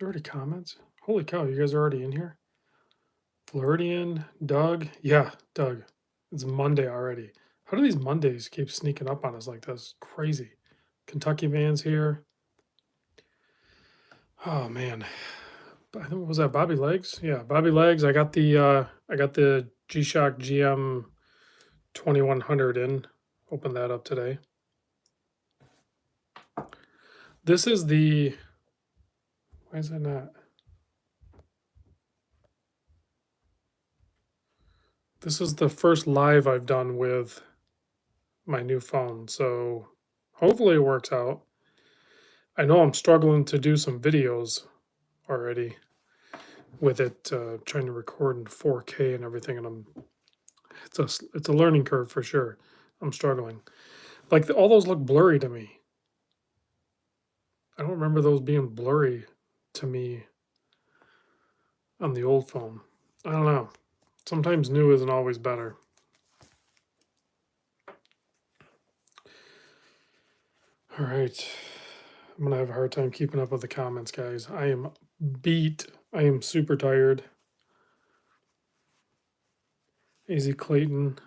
already comments? Holy cow, you guys are already in here? Floridian, Doug. Yeah, Doug. It's Monday already. How do these Mondays keep sneaking up on us like this? Crazy. Kentucky man's here. Oh man. I think was that Bobby Legs? Yeah, Bobby Legs. I got the G-Shock GM 2100 in. Open that up today. This is the why is that not? This is the first live I've done with my new phone, so hopefully it works out. I know I'm struggling to do some videos already with it, trying to record in 4K and everything, and it's a learning curve for sure. I'm struggling. Like all those look blurry to me. I don't remember those being blurry to me on the old phone. I don't know. Sometimes new isn't always better. All right. I'm gonna have a hard time keeping up with the comments, guys. I am beat. I am super tired. AZ Clayton,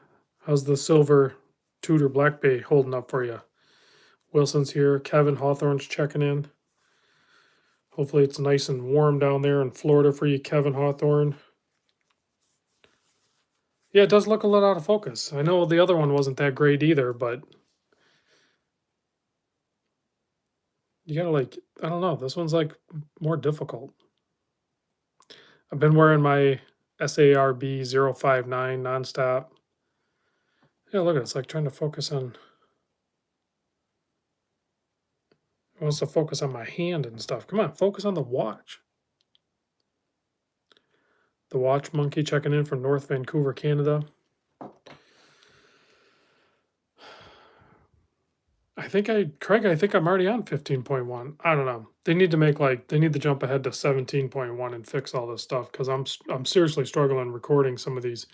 how's the silver Tudor Black Bay holding up for you? Wilson's here. Kevin Hawthorne's checking in. Hopefully it's nice and warm down there in Florida for you, Kevin Hawthorne. Yeah, it does look a little out of focus. I know the other one wasn't that great either, but you gotta like, I don't know. This one's like more difficult. I've been wearing my SARB 059 nonstop. Yeah, look at it. It's like trying to focus on, it wants to focus on my hand and stuff. Come on, focus on the watch. The Watch Monkey checking in from North Vancouver, Canada. Craig, I think I'm already on 15.1. I don't know. They need to jump ahead to 17.1 and fix all this stuff because I'm seriously struggling recording some of these.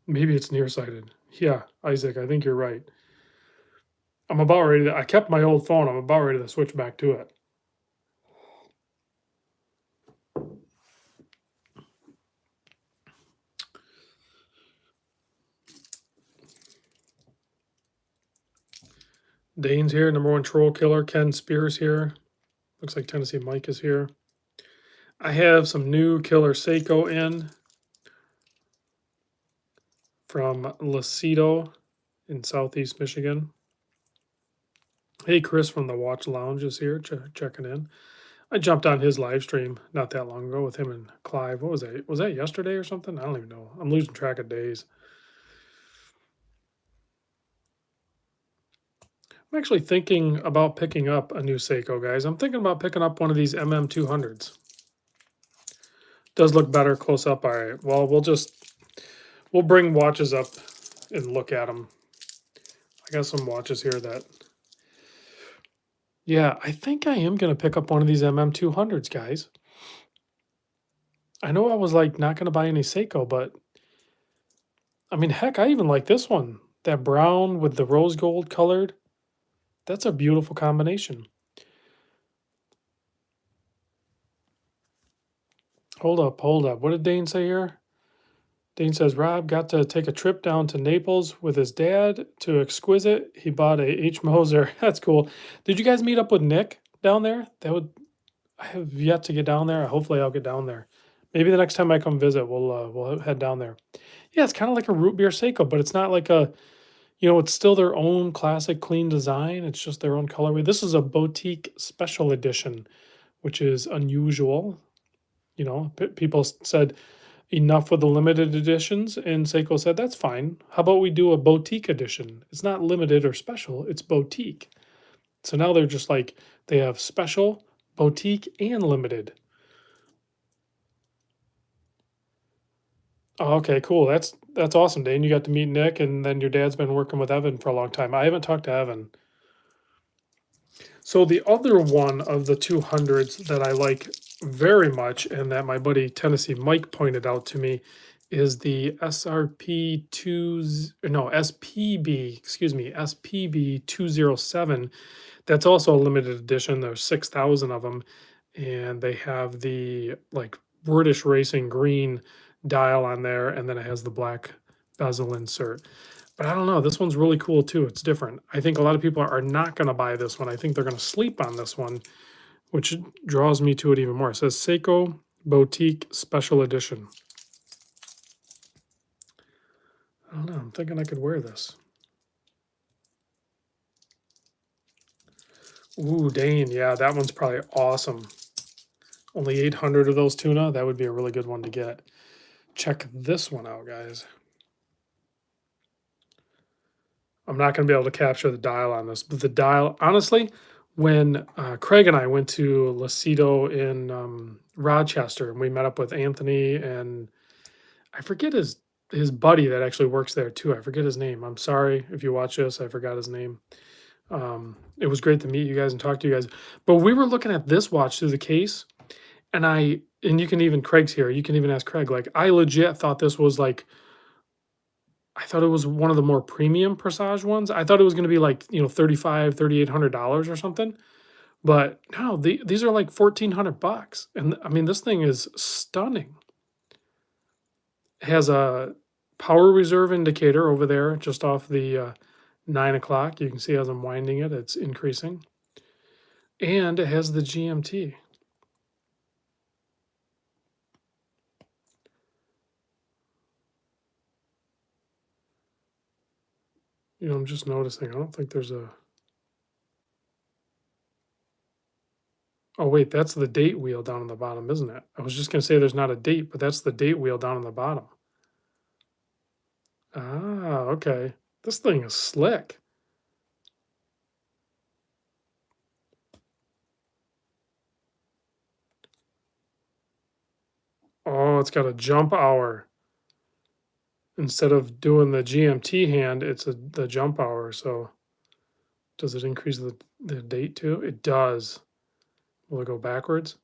Maybe it's nearsighted. Yeah, Isaac, I think you're right. I kept my old phone. I'm about ready to switch back to it. Dane's here, number one troll killer. Ken Spears here. Looks like Tennessee Mike is here. I have some new killer Seiko in from Lacido in Southeast Michigan. Hey, Chris from the Watch Lounge is here checking in. I jumped on his live stream not that long ago with him and Clive. What was that? Was that yesterday or something? I don't even know. I'm losing track of days. I'm actually thinking about picking up a new Seiko, guys. I'm thinking about picking up one of these MM200s. Does look better close up. All right. Well, we'll bring watches up and look at them. I got some watches here that. Yeah, I think I am going to pick up one of these MM200s, guys. I know I was like not going to buy any Seiko, but I mean, heck, I even like this one. That brown with the rose gold colored. That's a beautiful combination. Hold up. What did Dane say here? Dane says, Rob got to take a trip down to Naples with his dad to Exquisite. He bought a H. Moser. That's cool. Did you guys meet up with Nick down there? I have yet to get down there. Hopefully I'll get down there. Maybe the next time I come visit, we'll head down there. Yeah, it's kind of like a root beer Seiko, but it's not like it's still their own classic clean design. It's just their own colorway. This is a boutique special edition, which is unusual. People said enough with the limited editions, and Seiko said that's fine. How about we do a boutique edition? It's not limited or special, it's boutique. So now they're just like they have special, boutique, and limited. Oh, okay, cool. That's awesome, Dane. You got to meet Nick, and then your dad's been working with Evan for a long time. I haven't talked to Evan. So the other one of the 200s that I like very much, and that my buddy Tennessee Mike pointed out to me, is the SPB 207. That's also a limited edition. There's 6,000 of them. and they have the like British Racing green dial on there, and then it has the black bezel insert. But I don't know, this one's really cool too. It's different. I think a lot of people are not going to buy this one. I think they're going to sleep on this one, which draws me to it even more. It says Seiko Boutique Special Edition. I don't know. I'm thinking I could wear this. Ooh, Dane. Yeah, that one's probably awesome. Only 800 of those tuna. That would be a really good one to get. Check this one out, guys. I'm not going to be able to capture the dial on this, but the dial, honestly, when Craig and I went to Lacido in Rochester, and we met up with Anthony and I forget his buddy that actually works there too. I forget his name. I'm sorry if you watch this. I forgot his name. It was great to meet you guys and talk to you guys. But we were looking at this watch through the case, and you can even Craig's here. You can even ask Craig. Like I legit thought this was like I thought it was one of the more premium Presage ones. I thought it was going to be like, $3,800 or something. But no, these are like $1,400. And I mean, this thing is stunning. It has a power reserve indicator over there just off the 9 o'clock. You can see as I'm winding it, it's increasing. And it has the GMT. I'm just noticing. I don't think there's a... Oh, wait, that's the date wheel down on the bottom, isn't it? I was just going to say there's not a date, but that's the date wheel down on the bottom. Ah, okay. This thing is slick. Oh, it's got a jump hour. Instead of doing the GMT hand, it's the jump hour. So does it increase the date too? It does. Will it go backwards?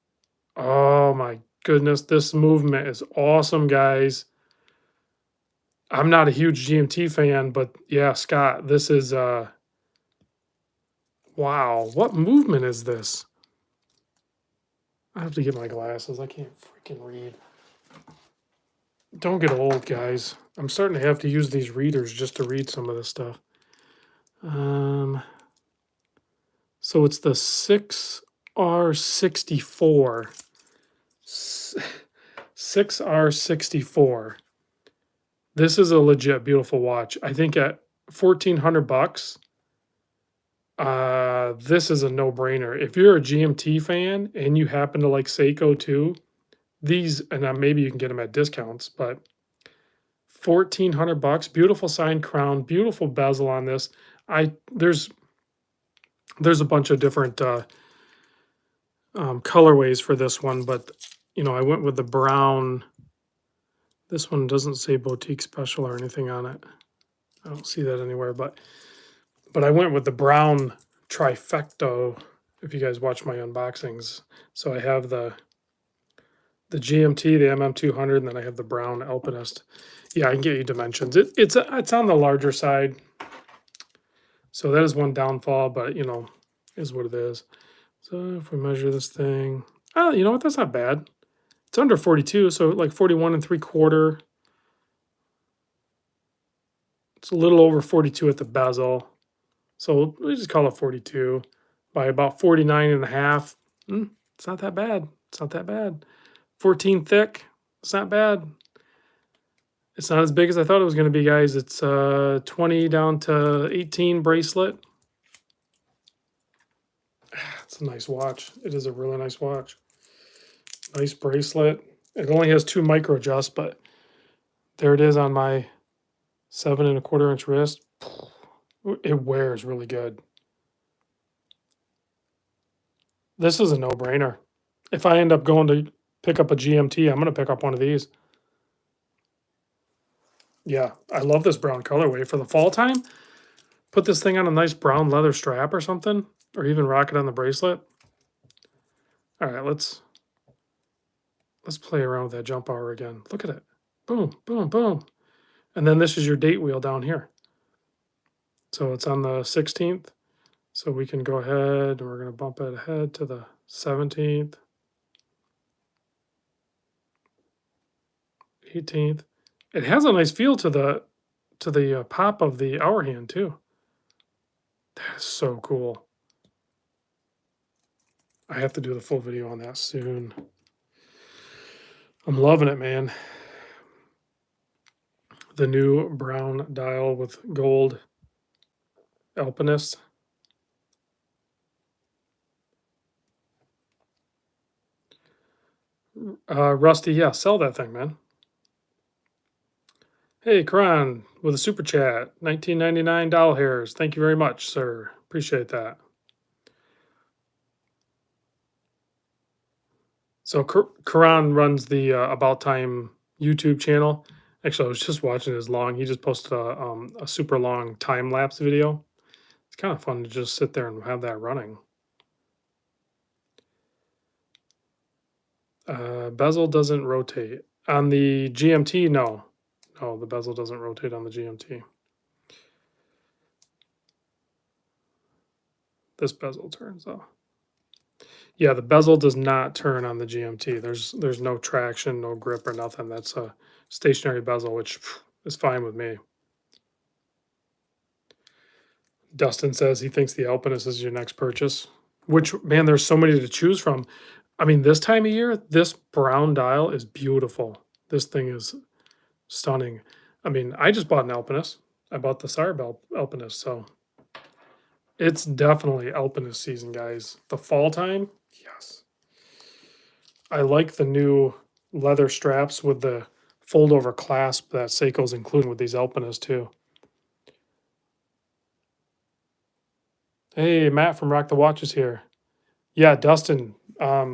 Oh my goodness, this movement is awesome, guys. I'm not a huge GMT fan, but yeah, Scott, this is wow, what movement is this? I have to get my glasses. I can't freaking read. Don't get old, guys. I'm starting to have to use these readers just to read some of this stuff. So it's the 6R64. 6R64. This is a legit beautiful watch. I think at $1,400, this is a no-brainer. If you're a GMT fan and you happen to like Seiko too, these, and maybe you can get them at discounts, but $1,400, beautiful signed crown, beautiful bezel on this. There's a bunch of different colorways for this one, but I went with the brown. This one doesn't say boutique special or anything on it. I don't see that anywhere, but I went with the brown trifecta. If you guys watch my unboxings, so I have the GMT, the MM200, and then I have the brown Alpinist. Yeah, I can get you dimensions. It's on the larger side, so that is one downfall, but is what it is. So if we measure this thing, oh, you know what? That's not bad. It's under 42, so like 41 3/4. It's a little over 42 at the bezel. So we just call it 42 by about 49 and a half. It's not that bad. It's not that bad. 14 thick. It's not bad. It's not as big as I thought it was going to be, guys. It's 20 down to 18 bracelet. It's a nice watch. It is a really nice watch. Nice bracelet. It only has 2 micro adjusts, but there it is on my 7 1/4 inch wrist. It wears really good. This is a no-brainer. If I end up going to pick up a GMT, I'm going to pick up one of these. Yeah, I love this brown colorway. For the fall time, put this thing on a nice brown leather strap or something, or even rock it on the bracelet. All right, let's play around with that jump hour again. Look at it. Boom, boom, boom. And then this is your date wheel down here. So it's on the 16th. So we can go ahead and we're going to bump it ahead to the 17th. 18th. It has a nice feel to the pop of the hour hand too. That is so cool. I have to do the full video on that soon. I'm loving it, man. The new brown dial with gold Alpinist. Rusty, yeah, sell that thing, man. Hey, Karan, with a super chat, 1999 doll hairs. Thank you very much, sir. Appreciate that. So Karan runs the About Time YouTube channel. Actually, I was just watching his long. He just posted a super long time lapse video. It's kind of fun to just sit there and have that running. Bezel doesn't rotate on the GMT. No, the bezel doesn't rotate on the GMT. This bezel turns though. Yeah, the bezel does not turn on the GMT. There's no traction, no grip or nothing. That's a stationary bezel, which is fine with me. Dustin says he thinks the Alpinist is your next purchase. Which, man, there's so many to choose from. I mean, this time of year, this brown dial is beautiful. This thing is stunning. I mean, I just bought an Alpinist. I bought the Sarb Alpinist, so it's definitely Alpinist season, guys. The fall time, yes. I like the new leather straps with the fold-over clasp that Seiko's including with these Alpinists too. Hey, Matt from Rock the Watches here. Yeah, Dustin. I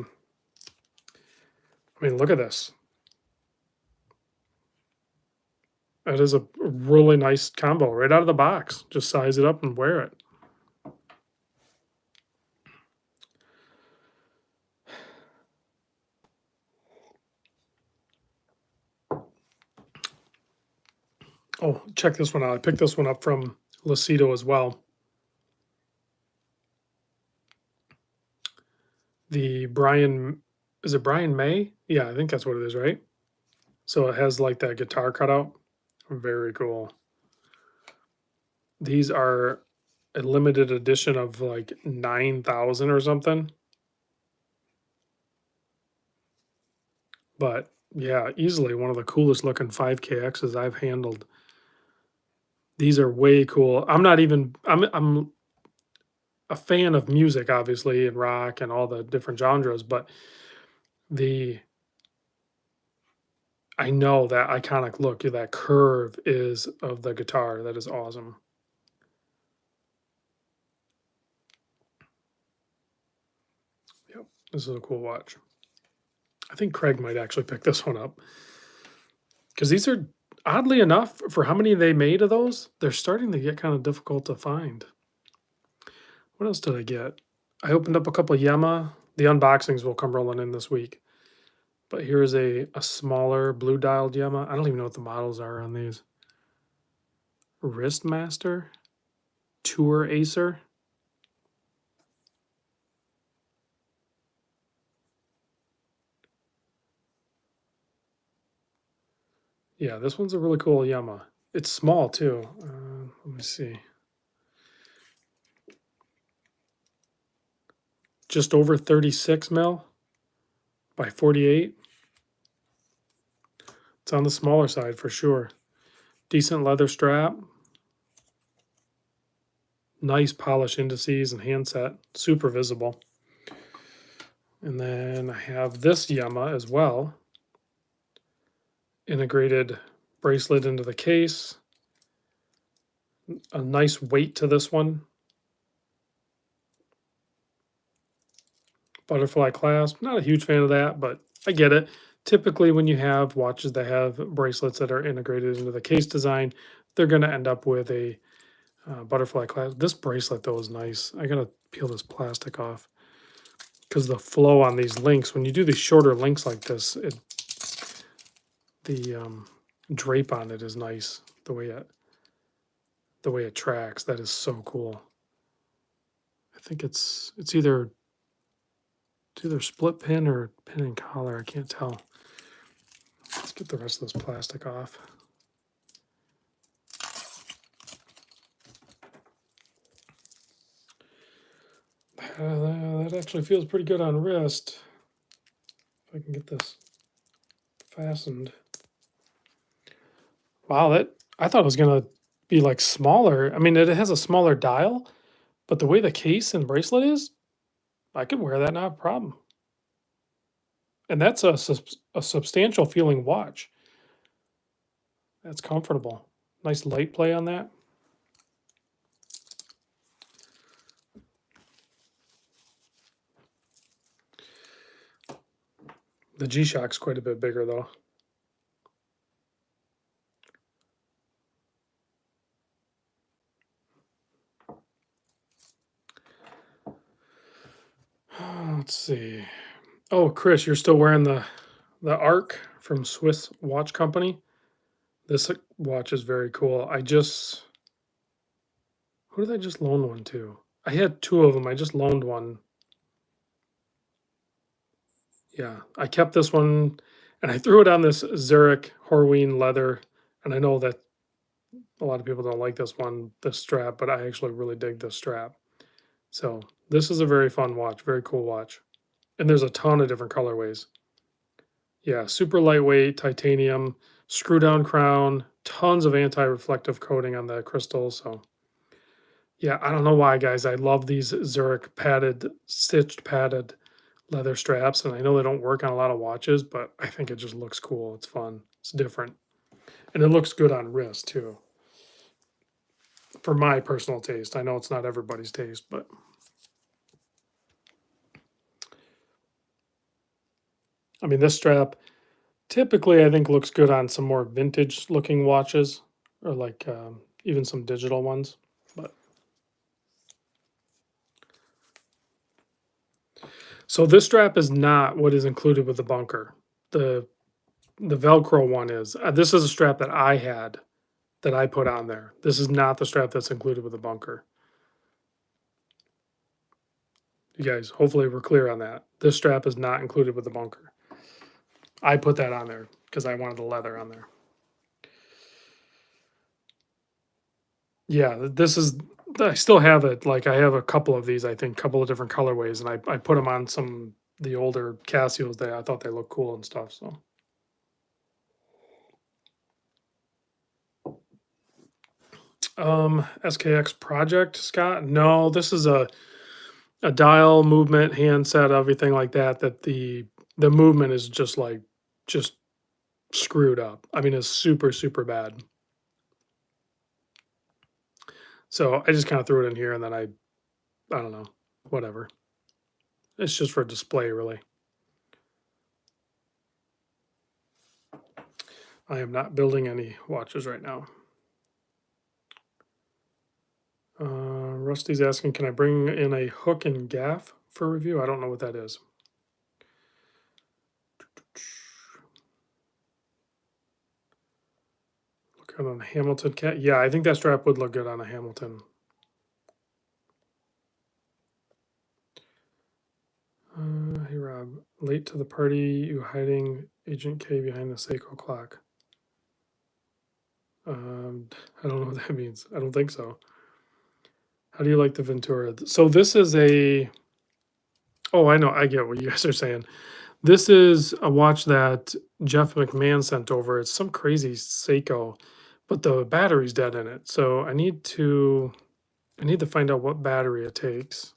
mean, look at this. That is a really nice combo right out of the box. Just size it up and wear it. Oh, check this one out. I picked this one up from Lucido as well. The Brian, is it Brian May? Yeah, I think that's what it is, right? So it has like that guitar cutout. Very cool. These are a limited edition of like 9,000 or something. But yeah, easily one of the coolest looking 5KXs I've handled. These are way cool. I'm a fan of music, obviously, and rock and all the different genres, but I know that iconic look, that curve is of the guitar. That is awesome. Yep, this is a cool watch. I think Craig might actually pick this one up because these are, oddly enough, for how many they made of those, they're starting to get kind of difficult to find. What else did I get? I opened up a couple of Yema. The unboxings will come rolling in this week. But here's a smaller blue dialed Yema. I don't even know what the models are on these. Wristmaster, Tour Acer. Yeah, this one's a really cool Yema. It's small too. Let me see. Just over 36 mil by 48. It's on the smaller side for sure. Decent leather strap. Nice polish indices and handset. Super visible. And then I have this Yema as well. Integrated bracelet into the case. A nice weight to this one. Butterfly clasp. Not a huge fan of that, but I get it. Typically, when you have watches that have bracelets that are integrated into the case design, they're going to end up with a butterfly clasp. This bracelet, though, is nice. I got to peel this plastic off because the flow on these links, when you do these shorter links like this, the drape on it is nice. The way it tracks, that is so cool. I think it's either split pin or pin and collar. I can't tell. Get the rest of this plastic off. That actually feels pretty good on wrist. If I can get this fastened. Wow, I thought it was gonna be like smaller. I mean, it has a smaller dial, but the way the case and bracelet is, I could wear that, not a problem. And that's a substantial feeling watch. That's comfortable. Nice light play on that. The G-Shock's quite a bit bigger though. Let's see. Oh, Chris, you're still wearing the Arc from Swiss Watch Company. This watch is very cool. Who did I just loan one to? I had two of them. I just loaned one. Yeah, I kept this one and I threw it on this Zurich Horween leather. And I know that a lot of people don't like this strap, but I actually really dig this strap. So this is a very fun watch, very cool watch. And there's a ton of different colorways. Yeah, super lightweight, titanium, screw down crown, tons of anti-reflective coating on the crystal. So yeah, I don't know why, guys. I love these Zurich stitched padded leather straps. And I know they don't work on a lot of watches, but I think it just looks cool. It's fun. It's different. And it looks good on wrist too. For my personal taste. I know it's not everybody's taste, but I mean, this strap typically I think looks good on some more vintage looking watches or like even some digital ones. But so this strap is not what is included with the bunker. The Velcro one is. This is a strap that I had that I put on there. This is not the strap that's included with the bunker. You guys, hopefully we're clear on that. This strap is not included with the bunker. I put that on there because I wanted the leather on there. Yeah, I still have it. Like I have a couple of these, I think, a couple of different colorways, and I put them on the older Casios that I thought they looked cool and stuff. So SKX Project, Scott. No, this is a dial movement, handset, everything like that. That the movement is just screwed up. I mean, it's super, super bad. So I just kind of threw it in here and then I don't know, whatever. It's just for display, really. I am not building any watches right now. Rusty's asking, can I bring in a hook and gaff for review? I don't know what that is. Look good on a Hamilton cat. Yeah, I think that strap would look good on a Hamilton. Hey Rob, late to the party, you hiding Agent K behind the Seiko clock. I don't know what that means. I don't think so. How do you like the Ventura? So this is oh, I know. I get what you guys are saying. This is a watch that Jeff McMahon sent over. It's some crazy Seiko, but the battery's dead in it. So I need to find out what battery it takes.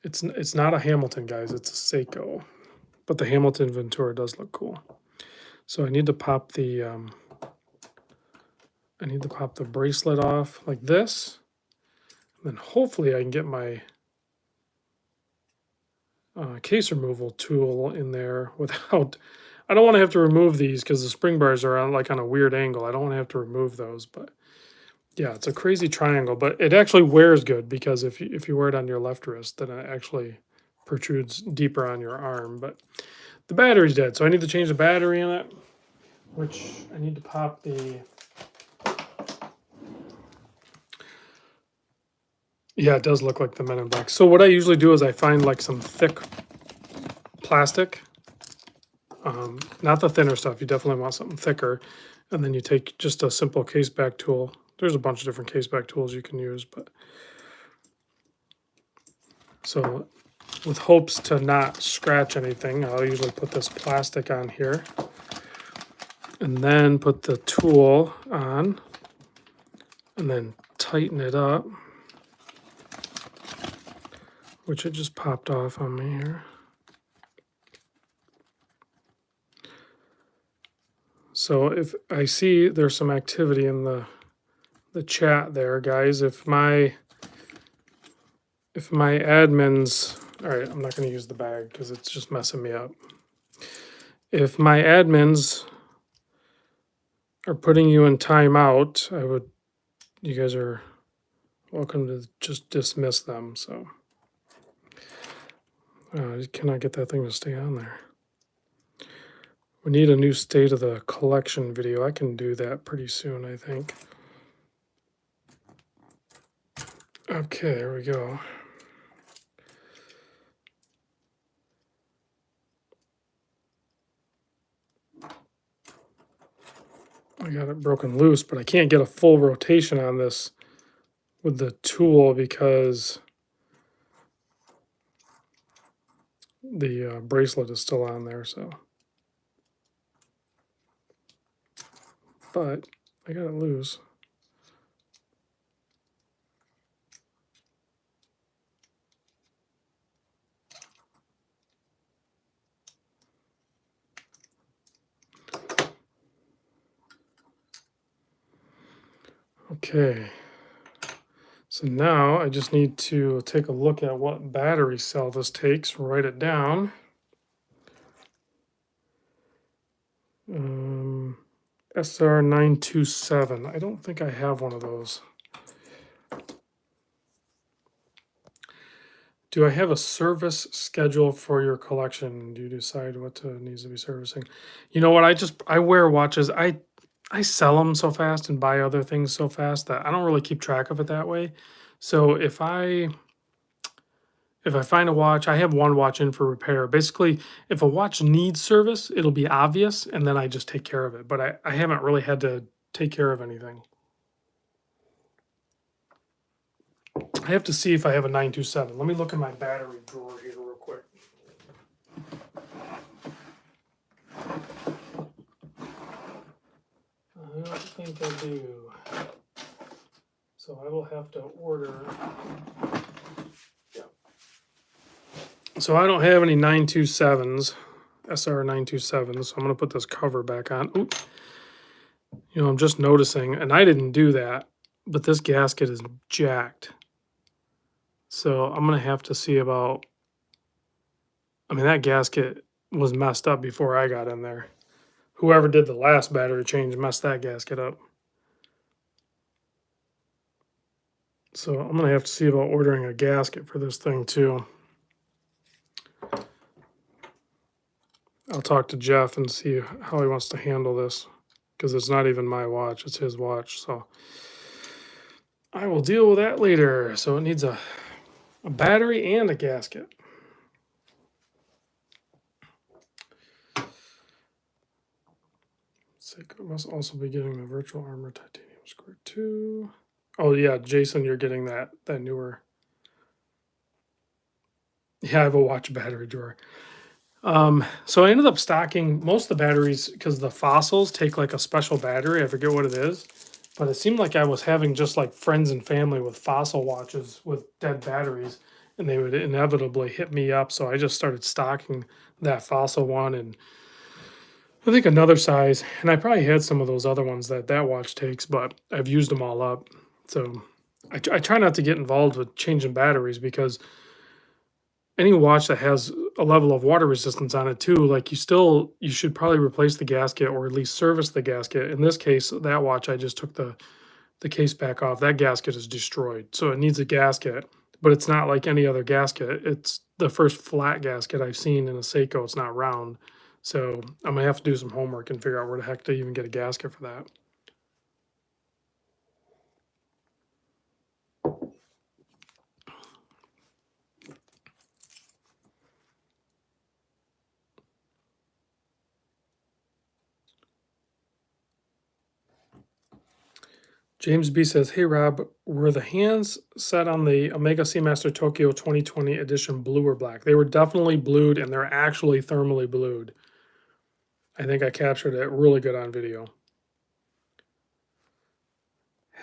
It's not a Hamilton, guys. It's a Seiko, but the Hamilton Ventura does look cool. So I need to pop the bracelet off like this. And then hopefully I can get my case removal tool in there without. I don't want to have to remove these because the spring bars are on a weird angle. I don't want to have to remove those, but yeah, it's a crazy triangle, but it actually wears good because if you wear it on your left wrist, then it actually protrudes deeper on your arm. But the battery's dead, so I need to change the battery in it, which I need to pop the. Yeah, it does look like the Men in Black. So what I usually do is I find like some thick plastic Not the thinner stuff. You definitely want something thicker. And then you take just a simple case back tool. There's a bunch of different case back tools you can use, but so with hopes to not scratch anything, I'll usually put this plastic on here and then put the tool on and then tighten it up, which it just popped off on me here. So if I see there's some activity in the chat there, guys, if my admins, all right, I'm not going to use the bag because it's just messing me up. If my admins are putting you in timeout, you guys are welcome to just dismiss them. So I cannot get that thing to stay on there. We need a new state of the collection video. I can do that pretty soon, I think. Okay, there we go. I got it broken loose, but I can't get a full rotation on this with the tool because the bracelet is still on there. So, but I got it loose. Okay, so now I just need to take a look at what battery cell this takes, write it down. SR927. I don't think I have one of those. Do I have a service schedule for your collection? Do you decide what needs to be servicing? You know what? I wear watches. I sell them so fast and buy other things so fast that I don't really keep track of it that way. So if I find a watch, I have one watch in for repair. Basically, if a watch needs service, it'll be obvious, and then I just take care of it. But I haven't really had to take care of anything. I have to see if I have a 927. Let me look in my battery drawer here real quick. I don't think I do. So I will have to order. Yeah. So I don't have any 927s, SR 927s. So I'm going to put this cover back on. Oop. You know, I'm just noticing, and I didn't do that, but this gasket is jacked. So I'm going to have to see about, I mean, that gasket was messed up before I got in there. Whoever did the last battery change messed that gasket up. So I'm going to have to see about ordering a gasket for this thing too. I'll talk to Jeff and see how he wants to handle this, because it's not even my watch, it's his watch. So I will deal with that later. So it needs a battery and a gasket. Seiko must also be getting the virtual armor titanium square too. Oh yeah, Jason, you're getting that newer. Yeah, I have a watch battery drawer. So I ended up stocking most of the batteries because the fossils take like a special battery. I forget what it is, but it seemed like I was having just like friends and family with fossil watches with dead batteries, and they would inevitably hit me up. So I just started stocking that fossil one, and I think another size, and I probably had some of those other ones that watch takes, but I've used them all up. So I try not to get involved with changing batteries, because any watch that has a level of water resistance on it too, like you should probably replace the gasket or at least service the gasket. In this case, that watch, I just took the case back off. That gasket is destroyed, so it needs a gasket, but it's not like any other gasket. It's the first flat gasket I've seen in a Seiko. It's not round. So I'm gonna have to do some homework and figure out where the heck to even get a gasket for that. James B says, "Hey Rob, were the hands set on the Omega Seamaster Tokyo 2020 edition blue or black?" They were definitely blued, and they're actually thermally blued. I think I captured it really good on video.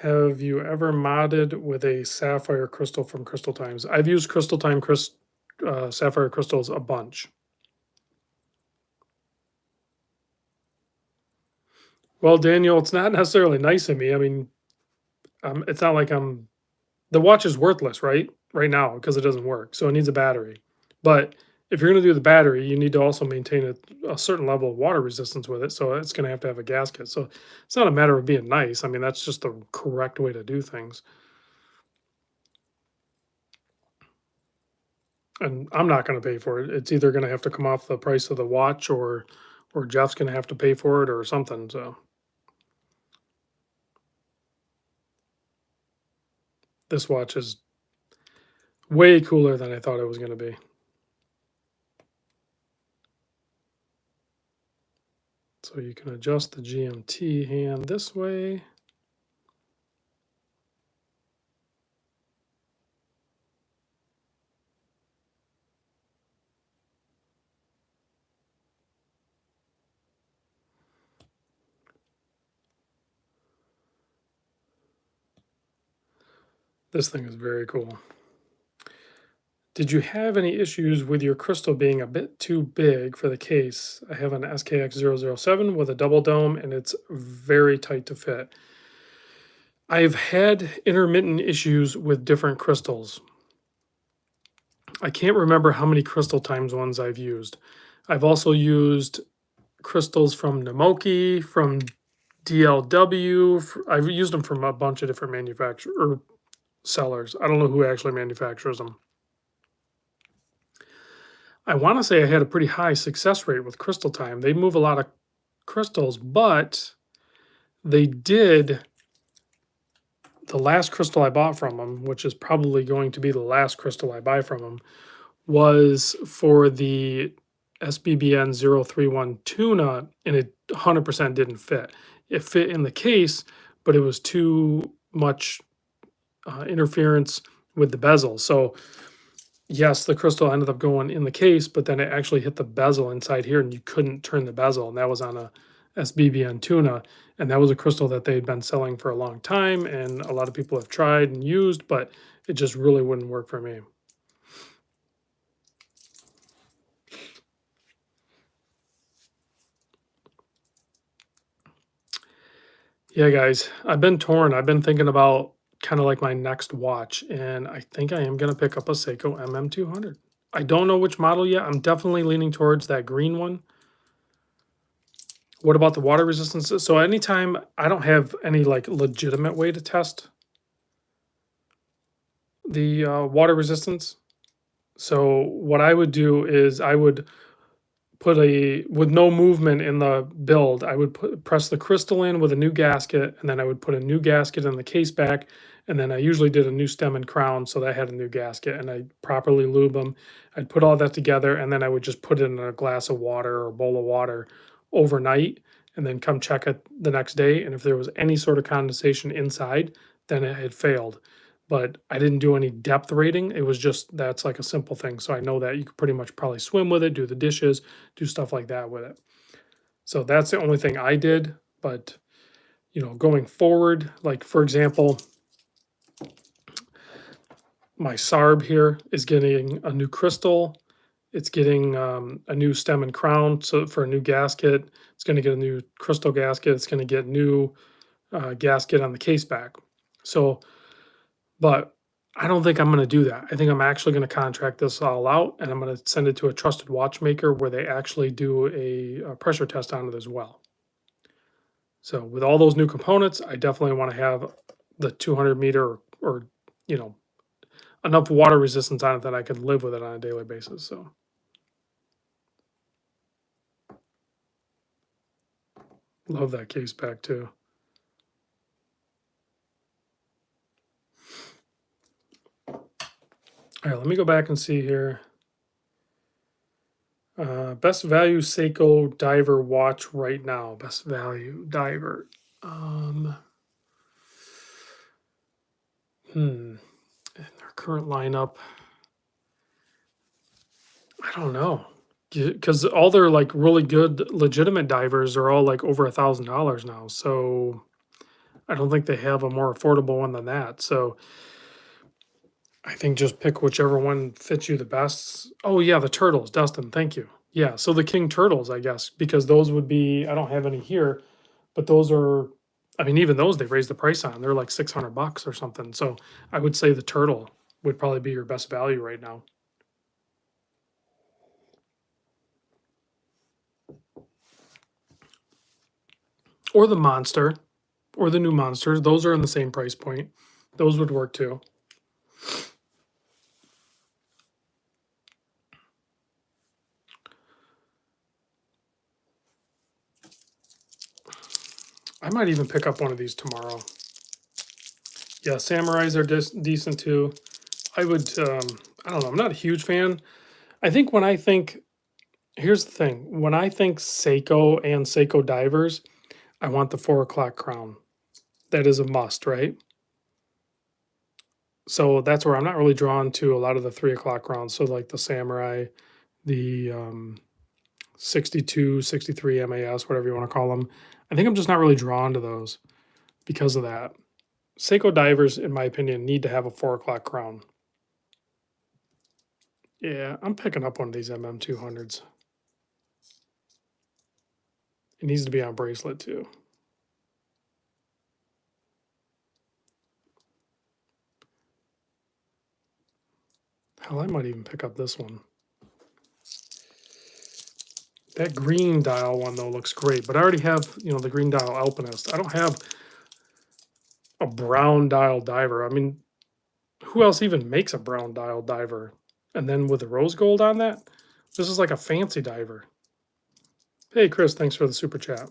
Have you ever modded with a sapphire crystal from Crystal Times? I've used Crystal Time sapphire crystals a bunch. Well, Daniel, it's not necessarily nice of me. I mean, it's not like the watch is worthless, right? Right now, because it doesn't work. So it needs a battery. But if you're going to do the battery, you need to also maintain a certain level of water resistance with it. So it's going to have a gasket. So it's not a matter of being nice. I mean, that's just the correct way to do things. And I'm not going to pay for it. It's either going to have to come off the price of the watch, or Jeff's going to have to pay for it or something. So this watch is way cooler than I thought it was going to be. So you can adjust the GMT hand this way. This thing is very cool. Did you have any issues with your crystal being a bit too big for the case? I have an SKX007 with a double dome, and it's very tight to fit. I've had intermittent issues with different crystals. I can't remember how many Crystal Times ones I've used. I've also used crystals from Namoki, from DLW. I've used them from a bunch of different manufacturers or sellers. I don't know who actually manufactures them. I want to say I had a pretty high success rate with Crystal Time. They move a lot of crystals, but they did. The last crystal I bought from them, which is probably going to be the last crystal I buy from them, was for the SBBN 031 tuna, and it 100% didn't fit. It fit in the case, but it was too much interference with the bezel. So yes, the crystal ended up going in the case, but then it actually hit the bezel inside here, and you couldn't turn the bezel, and that was on a SBBN tuna, and that was a crystal that they'd been selling for a long time, and a lot of people have tried and used, but it just really wouldn't work for me. Yeah, guys, I've been torn. I've been thinking about kind of like my next watch, and I think I am going to pick up a Seiko MM200. I don't know which model yet. I'm definitely leaning towards that green one. What about the water resistance? So anytime I don't have any like legitimate way to test the water resistance. So what I would do is I would put with no movement in the build, I would press the crystal in with a new gasket, and then I would put a new gasket in the case back, and then I usually did a new stem and crown, so that I had a new gasket, and I properly lube them. I'd put all that together, and then I would just put it in a glass of water or a bowl of water overnight, and then come check it the next day. And if there was any sort of condensation inside, then it had failed. But I didn't do any depth rating. It was just that's like a simple thing. So I know that you could pretty much probably swim with it, do the dishes, do stuff like that with it. So that's the only thing I did. But going forward, like for example, my Sarb here is getting a new crystal. It's getting a new stem and crown. So for a new gasket, it's going to get a new crystal gasket. It's going to get new gasket on the case back. So, but I don't think I'm going to do that. I think I'm actually going to contract this all out, and I'm going to send it to a trusted watchmaker where they actually do a pressure test on it as well. So with all those new components, I definitely want to have the 200 meter or enough water resistance on it that I could live with it on a daily basis. So love that case back too. All right, let me go back and see here. Best value Seiko diver watch right now. Best value diver. In their current lineup, I don't know. Because all their like really good legitimate divers are all like over $1,000 now. So I don't think they have a more affordable one than that. So I think just pick whichever one fits you the best. Oh yeah, the turtles, Dustin. Thank you. Yeah, so the king turtles, I guess, because those would be. I don't have any here, but those are. I mean, even those they raised the price on. They're like $600 or something. So I would say the turtle would probably be your best value right now. Or the monster, or the new monsters. Those are in the same price point. Those would work too. I might even pick up one of these tomorrow. Yeah, samurais are decent too. I would, I don't know, I'm not a huge fan. I think when I think, here's the thing, when I think Seiko and Seiko divers, I want the 4 o'clock crown. That is a must, right? So that's where I'm not really drawn to a lot of the 3 o'clock crowns. So like the samurai, the 62, 63 MAS, whatever you want to call them. I think I'm just not really drawn to those because of that. Seiko divers, in my opinion, need to have a 4 o'clock crown. Yeah, I'm picking up one of these MM200s. It needs to be on bracelet too. Hell, I might even pick up this one. That green dial one though looks great, but I already have, the green dial Alpinist. I don't have a brown dial diver. I mean, who else even makes a brown dial diver? And then with the rose gold on that, this is like a fancy diver. Hey, Chris, thanks for the super chat.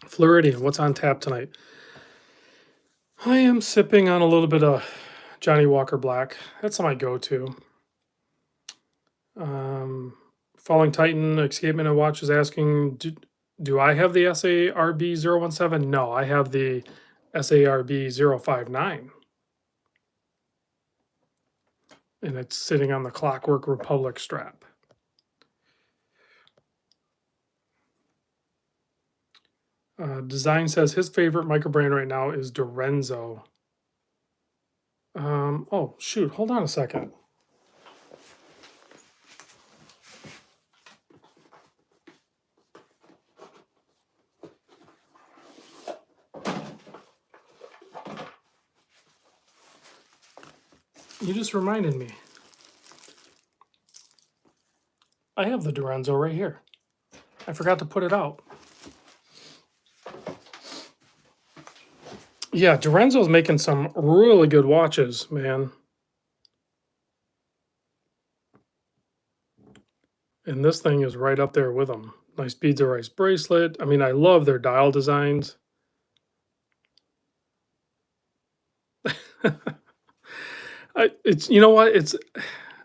Floridian, what's on tap tonight? I am sipping on a little bit of Johnny Walker Black. That's my go-to. Falling Titan Escapement and Watch is asking, do I have the SARB 017? No, I have the SARB 059. And it's sitting on the Clockwork Republic strap. Design says his favorite micro brand right now is Direnzo. Oh, shoot. Hold on a second. You just reminded me. I have the Direnzo right here. I forgot to put it out. Yeah, Direnzo's making some really good watches, man. And this thing is right up there with them. Nice beads of rice bracelet. I mean, I love their dial designs. It's, you know what?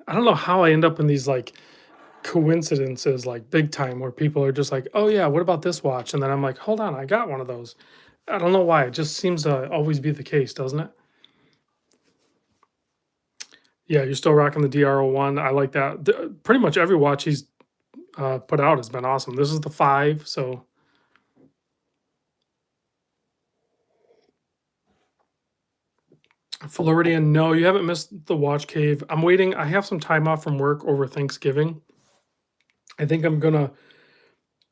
I don't know how I end up in these like coincidences, like big time, where people are just like, oh yeah, what about this watch? And then I'm like, hold on, I got one of those. I don't know why. It just seems to always be the case, doesn't it? Yeah, you're still rocking the DRO1. I like that. Pretty much every watch he's put out has been awesome. This is the 5, so. Floridian, no, you haven't missed the watch cave. I'm waiting. I have some time off from work over Thanksgiving. I think I'm gonna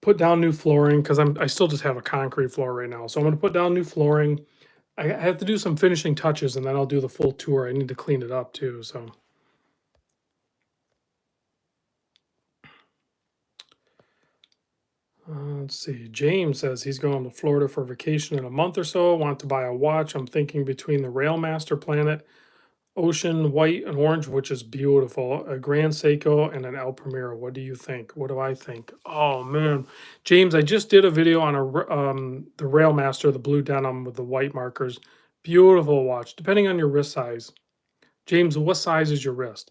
put down new flooring because I still just have a concrete floor right now. So I'm gonna put down new flooring. I have to do some finishing touches and then I'll do the full tour. I need to clean it up too. So let's see. James says he's going to Florida for vacation in a month or so. Want to buy a watch. I'm thinking between the Railmaster Planet, Ocean White and Orange, which is beautiful, a Grand Seiko, and an El Primero. What do you think? What do I think? Oh man, James, I just did a video on the Railmaster, the blue denim with the white markers. Beautiful watch, depending on your wrist size. James, what size is your wrist?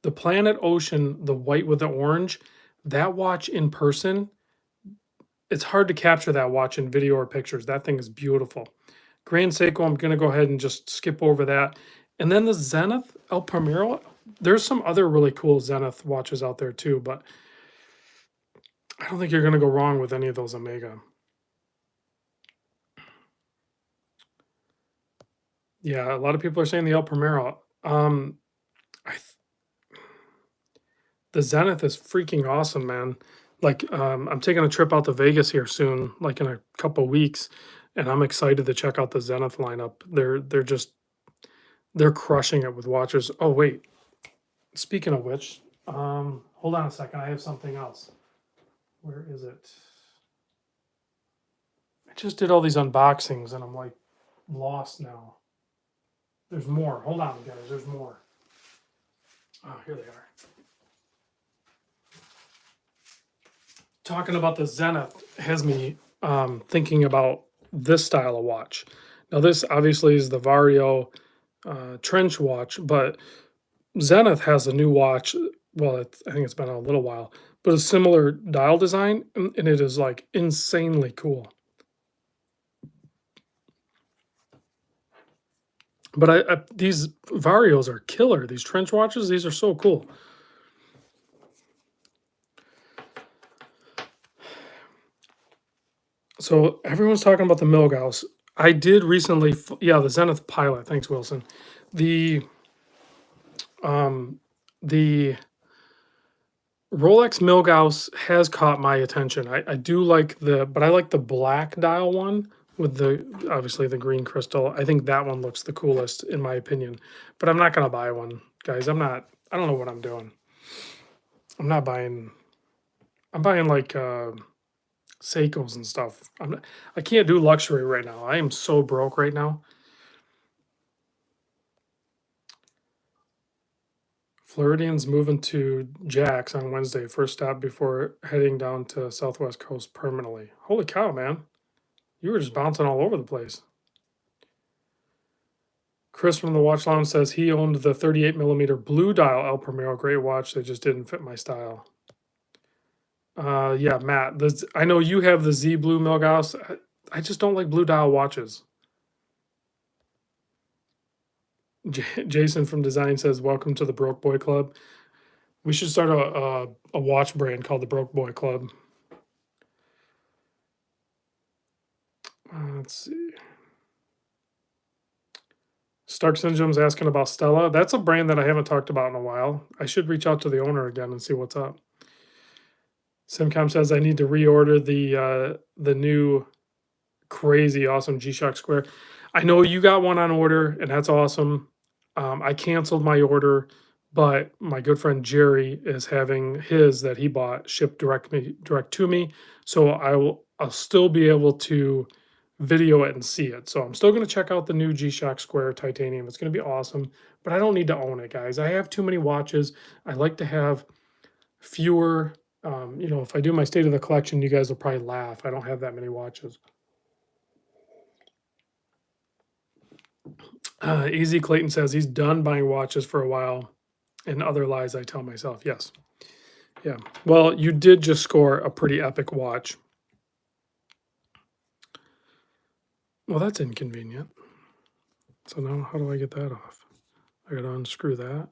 The Planet Ocean, the white with the orange, that watch in person, it's hard to capture that watch in video or pictures. That thing is beautiful. Grand Seiko, I'm going to go ahead and just skip over that. And then the Zenith El Primero, there's some other really cool Zenith watches out there too, but I don't think you're going to go wrong with any of those Omega. Yeah, a lot of people are saying the El Primero. The Zenith is freaking awesome, man. Like, I'm taking a trip out to Vegas here soon, like in a couple weeks, and I'm excited to check out the Zenith lineup. They're crushing it with watches. Oh wait, speaking of which, hold on a second. I have something else. Where is it? I just did all these unboxings, and I'm like lost now. There's more. Hold on, guys. There's more. Oh, here they are. Talking about the Zenith has me thinking about this style of watch. Now, this obviously is the Vario trench watch, but Zenith has a new watch. Well, I think it's been a little while, but a similar dial design, and it is like insanely cool. But these Varios are killer. These trench watches, these are so cool. So everyone's talking about the Milgauss. I did recently, yeah, the Zenith Pilot. Thanks, Wilson. The Rolex Milgauss has caught my attention. I do like but I like the black dial one with obviously the green crystal. I think that one looks the coolest in my opinion. But I'm not gonna buy one, guys. I don't know what I'm doing. I'm not buying. I'm buying like Seikos and stuff. I can't do luxury right now. I am so broke right now. Floridian's moving to Jack's on Wednesday, first stop before heading down to Southwest Coast permanently. Holy cow, man. You were just bouncing all over the place. Chris from the Watch Lounge says he owned the 38mm blue dial El Primero great watch. They just didn't fit my style. Yeah, Matt. I know you have the Z Blue Milgauss. I just don't like blue dial watches. Jason from Design says, "Welcome to the Broke Boy Club." We should start a watch brand called the Broke Boy Club. Let's see. Stark Syndrome's asking about Stella. That's a brand that I haven't talked about in a while. I should reach out to the owner again and see what's up. Simcom says I need to reorder the new crazy awesome G-Shock Square. I know you got one on order, and that's awesome. I canceled my order, but my good friend Jerry is having his that he bought shipped direct to me, so I'll still be able to video it and see it. So I'm still going to check out the new G-Shock Square titanium. It's going to be awesome, but I don't need to own it, guys. I have too many watches. I like to have fewer. If I do my state of the collection, you guys will probably laugh. I don't have that many watches. Easy Clayton says he's done buying watches for a while, and other lies I tell myself. Yes. Yeah. Well, you did just score a pretty epic watch. Well, that's inconvenient. So now how do I get that off? I gotta unscrew that.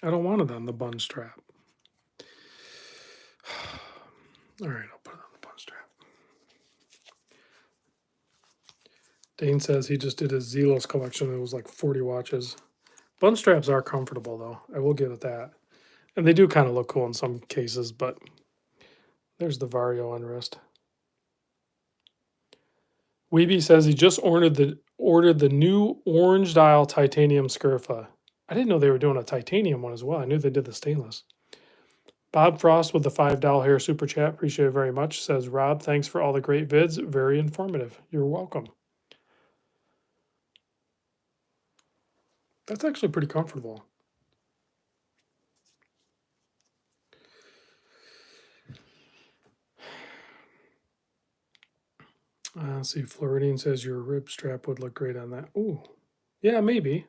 I don't want it on the bun strap. All right, I'll put it on the bun strap. Dane says he just did his Zelos collection. It was like 40 watches. Bun straps are comfortable, though. I will give it that. And they do kind of look cool in some cases, but there's the Vario unrest. Weeby says he just ordered the new orange dial titanium Scurfa. I didn't know they were doing a titanium one as well. I knew they did the stainless. Bob Frost with the $5 hair super chat. Appreciate it very much. Says, Rob, thanks for all the great vids. Very informative. You're welcome. That's actually pretty comfortable. Let's see. Floridian says your rib strap would look great on that. Ooh, yeah, maybe.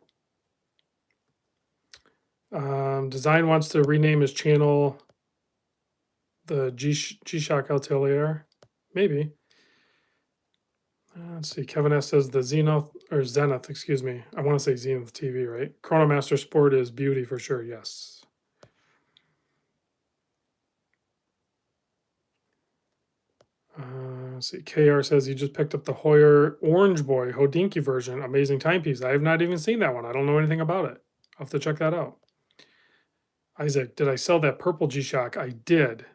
Design wants to rename his channel the G-Shock Atelier. Maybe. Let's see. Kevin S says the Zenith, excuse me. I want to say Zenith TV, right? Chronomaster Sport is beauty for sure. Yes. Let's see. KR says he just picked up the Hoyer Orange Boy Hodinky version. Amazing timepiece. I have not even seen that one. I don't know anything about it. I'll have to check that out. Isaac, did I sell that purple G-Shock? I did.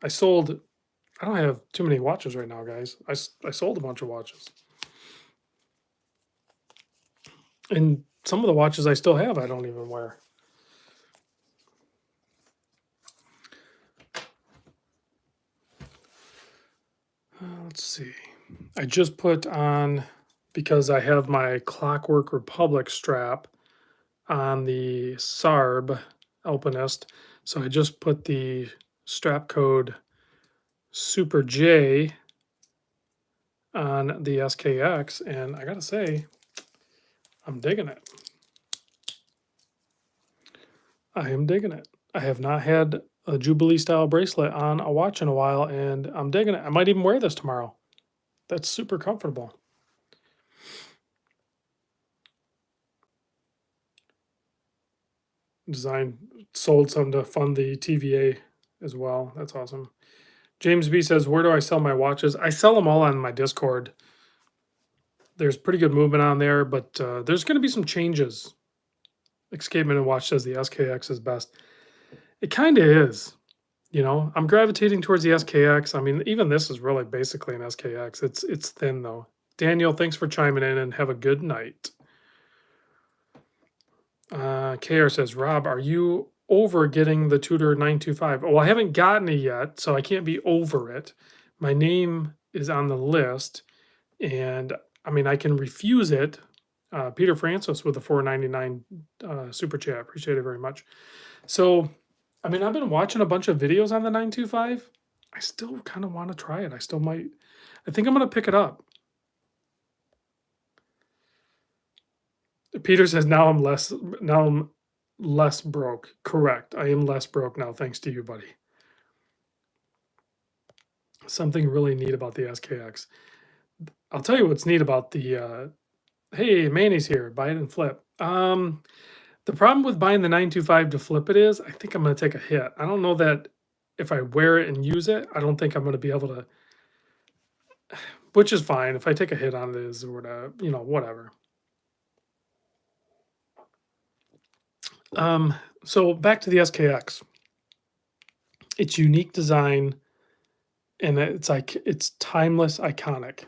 I sold. I don't have too many watches right now, guys. I sold a bunch of watches. And some of the watches I still have, I don't even wear. Let's see. I just put on, because I have my Clockwork Republic strap on the SARB Alpinist. So I just put the strap code Super J on the SKX, and I gotta say, I'm digging it. I am digging it. I have not had a Jubilee style bracelet on a watch in a while, and I'm digging it. I might even wear this tomorrow. That's super comfortable. Design sold some to fund the TVA as well. That's awesome. James B says, where do I sell my watches? I sell them all on my Discord. There's pretty good movement on there, but there's going to be some changes. Escapement and Watch says the SKX is best. It kind of is. You know, I'm gravitating towards the SKX. I mean, even this is really basically an SKX. It's thin though. Daniel, thanks for chiming in and have a good night. KR says, Rob, are you over getting the Tudor 925? Well, I haven't gotten it yet, so I can't be over it. My name is on the list, and I mean, I can refuse it. Peter Francis with the $4.99 super chat. Appreciate it very much. So, I mean, I've been watching a bunch of videos on the 925. I still kind of want to try it. I still might. I think I'm going to pick it up. Peter says, now I'm less broke. Correct. I am less broke now, thanks to you, buddy. Something really neat about the SKX. I'll tell you what's neat about the hey, Manny's here. Buy it and flip. The problem with buying the 925 to flip it is I think I'm going to take a hit. I don't know that if I wear it and use it, I don't think I'm going to be able to, which is fine. If I take a hit on it, is whatever, you know, whatever. So back to the SKX. It's unique design, and it's timeless, iconic.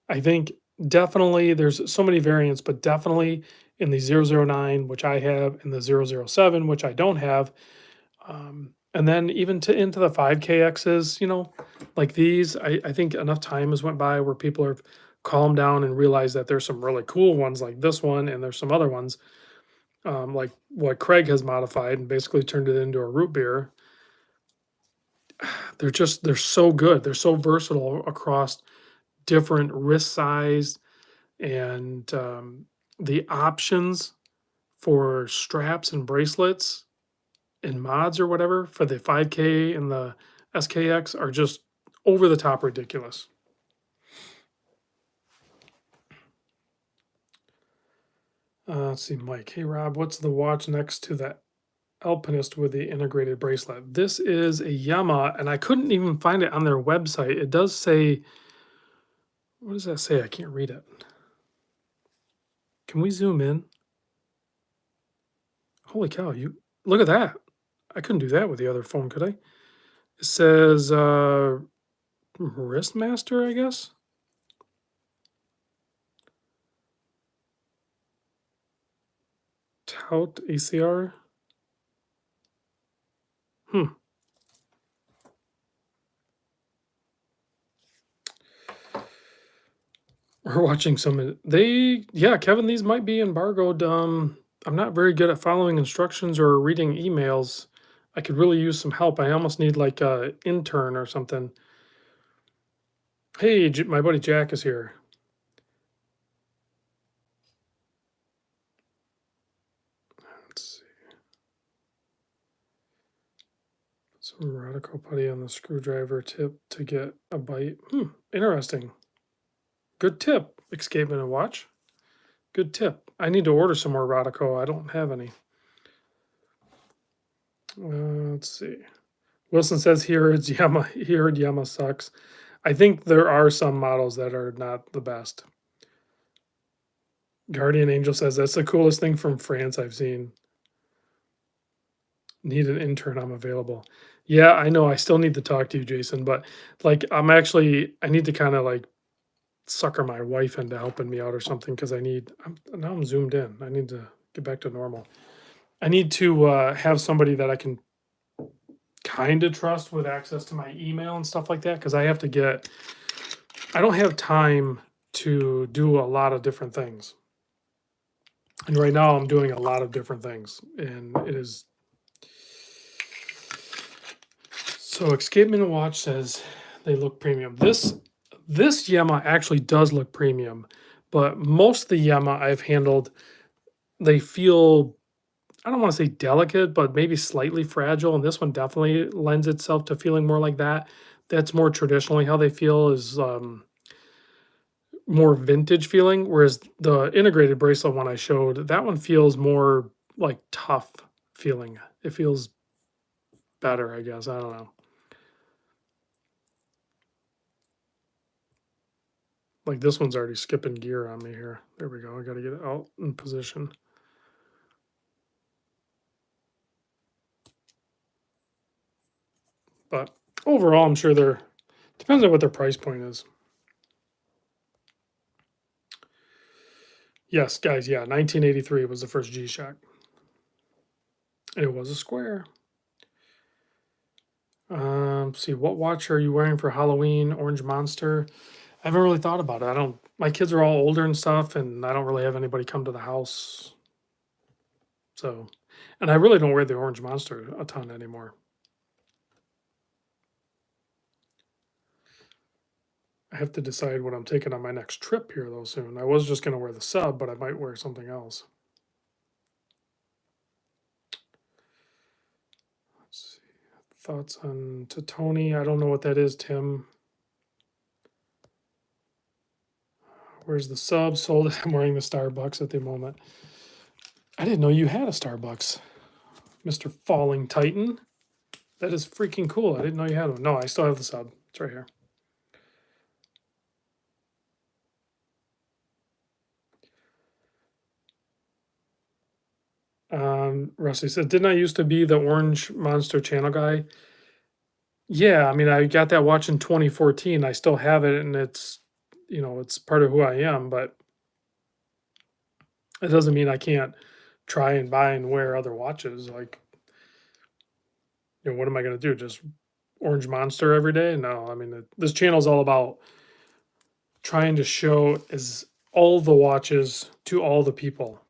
I think definitely there's so many variants, but definitely in the 009, which I have, and the 007, which I don't have, and then even into the 5KXs, you know, like these, I think enough time has went by where people have calmed down and realized that there's some really cool ones like this one, and there's some other ones, like what Craig has modified and basically turned it into a root beer. They're so good. They're so versatile across different wrist size, and the options for straps and bracelets and mods or whatever for the 5K and the SKX are just over the top ridiculous. Let's see, Mike. Hey, Rob, what's the watch next to the Alpinist with the integrated bracelet? This is a Yema, and I couldn't even find it on their website. It does say, what does that say? I can't read it. Can we zoom in? Holy cow, you look at that. I couldn't do that with the other phone, could I? It says Wristmaster, I guess. Tout ACR. We're watching some. Yeah, Kevin, these might be embargoed. I'm not very good at following instructions or reading emails. I could really use some help. I almost need like a intern or something. Hey, my buddy Jack is here. Let's see. Put some radical putty on the screwdriver tip to get a bite. Interesting. Good tip, Escapement and Watch. Good tip. I need to order some more Rodico. I don't have any. Let's see. Wilson says he heard Yema sucks. I think there are some models that are not the best. Guardian Angel says that's the coolest thing from France I've seen. Need an intern, I'm available. Yeah, I know. I still need to talk to you, Jason, but like I need to kind of like sucker my wife into helping me out or something because now I'm zoomed in. I need to get back to normal. I need to have somebody that I can kind of trust with access to my email and stuff like that because I don't have time to do a lot of different things. And right now I'm doing a lot of different things and it is. So Escapement and Watch says they look premium. This Yema actually does look premium, but most of the Yema I've handled, they feel, I don't want to say delicate, but maybe slightly fragile. And this one definitely lends itself to feeling more like that. That's more traditionally how they feel, is more vintage feeling. Whereas the integrated bracelet one I showed, that one feels more like tough feeling. It feels better, I guess. I don't know. Like this one's already skipping gear on me here. There we go. I got to get it out in position. But overall, I'm sure depends on what their price point is. Yes, guys, yeah, 1983 was the first G-Shock. And it was a square. See, what watch are you wearing for Halloween? Orange Monster? I haven't really thought about it. My kids are all older and stuff, and I don't really have anybody come to the house. So, and I really don't wear the Orange Monster a ton anymore. I have to decide what I'm taking on my next trip here, though, soon. I was just going to wear the sub, but I might wear something else. Let's see. Thoughts on Tony? I don't know what that is, Tim. Where's the sub? Sold it. I'm wearing the Starbucks at the moment. I didn't know you had a Starbucks, Mr. Falling Titan. That is freaking cool. I didn't know you had one. No, I still have the sub. It's right here. Rusty said, didn't I used to be the Orange Monster channel guy? Yeah, I mean, I got that watch in 2014. I still have it, and it's part of who I am, but it doesn't mean I can't try and buy and wear other watches. Like, what am I going to do? Just Orange Monster every day? No, I mean, this channel is all about trying to show all the watches to all the people.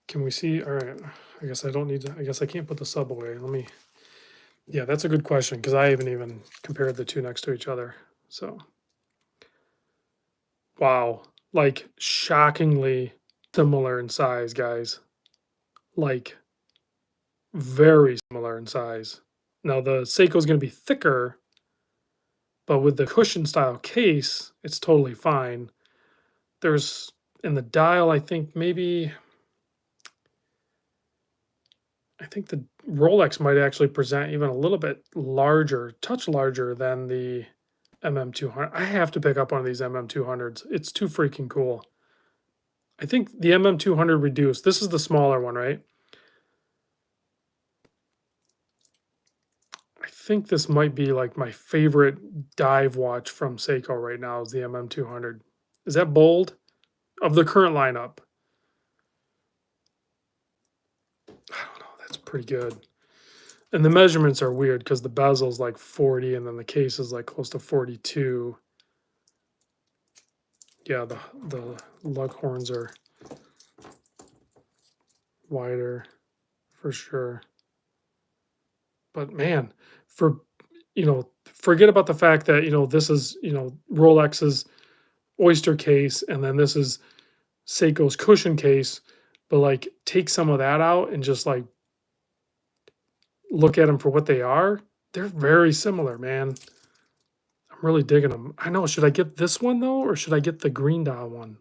Can we see? All right. I guess I don't need to. I guess I can't put the sub away. Yeah, that's a good question because I haven't even compared the two next to each other. So, wow. Like, shockingly similar in size, guys. Like, very similar in size. Now, the Seiko is going to be thicker, but with the cushion style case, it's totally fine. There's, in the dial, I think the Rolex might actually present even a little bit larger, touch larger than the MM200. I have to pick up one of these MM200s. It's too freaking cool. I think the MM200 reduced. This is the smaller one, right? I think this might be like my favorite dive watch from Seiko right now is the MM200. Is that bold? Of the current lineup. I don't know. That's pretty good. And the measurements are weird because the bezel's like 40 and then the case is like close to 42. Yeah, the lug horns are wider for sure. But man, forget about the fact that, this is, Rolex's Oyster case and then this is Seiko's cushion case, but like take some of that out and just like look at them for what they are. They're very similar, man. I'm really digging them. I know. Should I get this one though, or should I get the green dial one?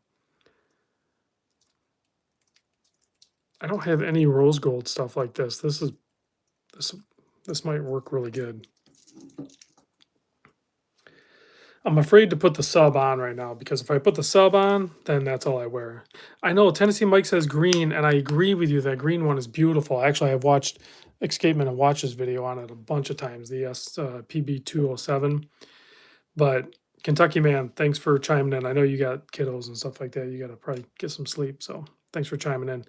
I don't have any rose gold stuff like this. This might work really good. I'm afraid to put the sub on right now because if I put the sub on, then that's all I wear. I know Tennessee Mike says green, and I agree with you. That green one is beautiful. Actually, I've watched Escapement and Watches video on it a bunch of times, the PB207. But Kentucky man, thanks for chiming in. I know you got kiddos and stuff like that. You got to probably get some sleep. So thanks for chiming in.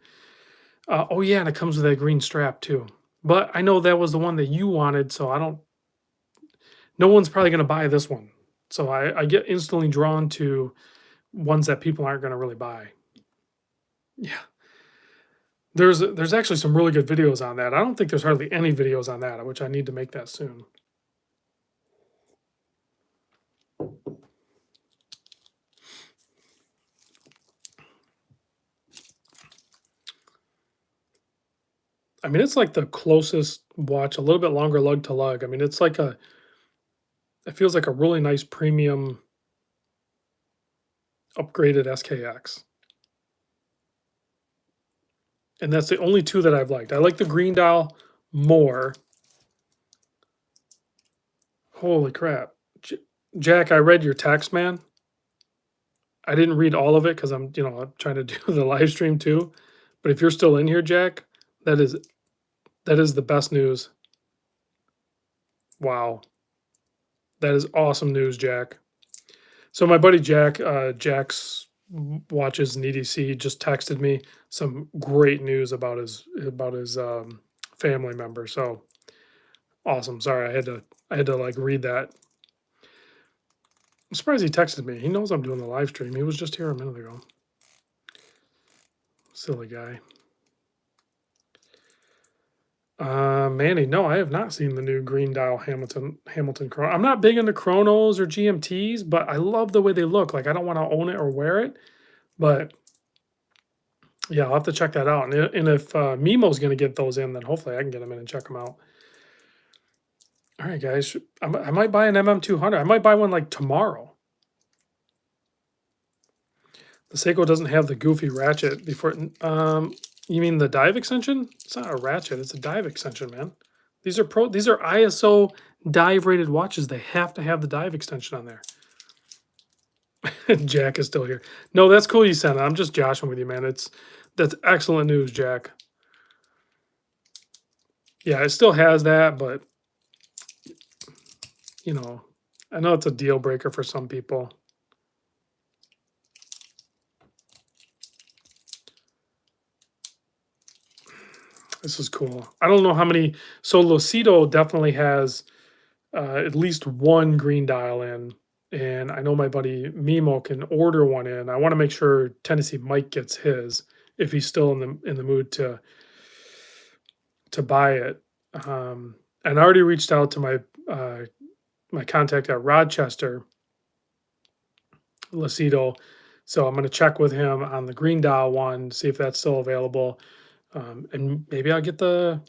Oh, yeah, and it comes with that green strap too. But I know that was the one that you wanted, so no one's probably going to buy this one. So I get instantly drawn to ones that people aren't going to really buy. Yeah. There's actually some really good videos on that. I don't think there's hardly any videos on that, which I need to make that soon. I mean, it's like the closest watch, a little bit longer lug to lug. I mean, it feels like a really nice premium upgraded SKX. And that's the only two that I've liked. I like the green dial more. Holy crap. Jack, I read your text, man. I didn't read all of it because I'm trying to do the live stream too. But if you're still in here, Jack, that is the best news. Wow. That is awesome news, Jack. So my buddy Jack, Jack's watches and EDC just texted me some great news about his family member. So awesome. Sorry, I had to like read that. I'm surprised he texted me. He knows I'm doing the live stream. He was just here a minute ago. Silly guy. Manny, no, I have not seen the new green dial Hamilton chrono. I'm not big into chronos or GMTs, but I love the way they look. Like I don't want to own it or wear it, but yeah, I'll have to check that out. And if Mimo's going to get those in, then hopefully I can get them in and check them out. All right, guys, I might buy an MM200. I might buy one like tomorrow. The Seiko doesn't have the goofy ratchet before. You mean the dive extension? It's not a ratchet. It's a dive extension, man. These are ISO dive rated watches. They have to have the dive extension on there. Jack is still here. No, that's cool you sent it. I'm just joshing with you, man. That's excellent news, Jack. Yeah, it still has that, but I know it's a deal breaker for some people. This is cool. I don't know how many. So Lucido definitely has at least one green dial in, and I know my buddy Mimo can order one in. I want to make sure Tennessee Mike gets his if he's still in the mood to buy it. And I already reached out to my contact at Rochester, Lucido. So I'm going to check with him on the green dial one, see if that's still available. And maybe I get the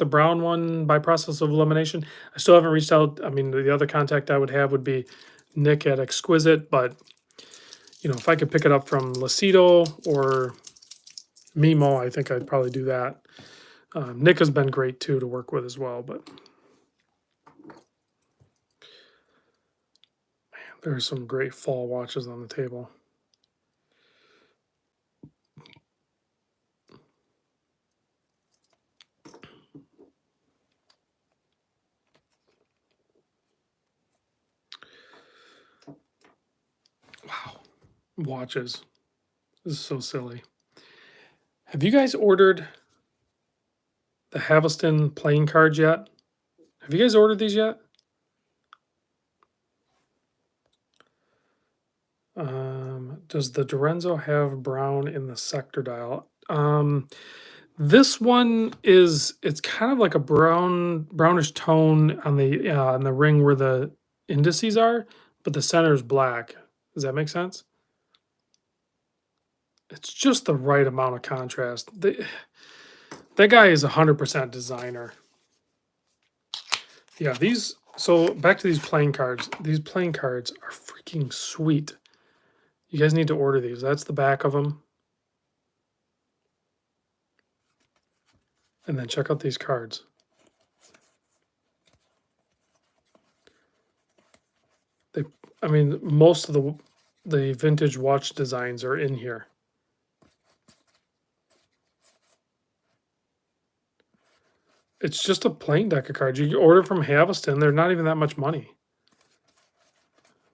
brown one by process of elimination. I still haven't reached out. I mean, the other contact I would have would be Nick at Exquisite, but if I could pick it up from Lucido or Mimo, I think I'd probably do that. Nick has been great too to work with as well, but man, there's some great fall watches on the table. Wow, watches. This is so silly. Have you guys ordered the Haveston playing cards yet? Have you guys ordered these yet? Does the Direnzo have brown in the sector dial? This one it's kind of like a brownish tone on the ring where the indices are, but the center is black. Does that make sense? It's just the right amount of contrast. That guy is 100% designer. Yeah, these So back to these playing cards. These playing cards are freaking sweet. You guys need to order these. That's the back of them. And then check out these cards. I mean, most of the vintage watch designs are in here. It's just a plain deck of cards. You can order from Haveston. They're not even that much money.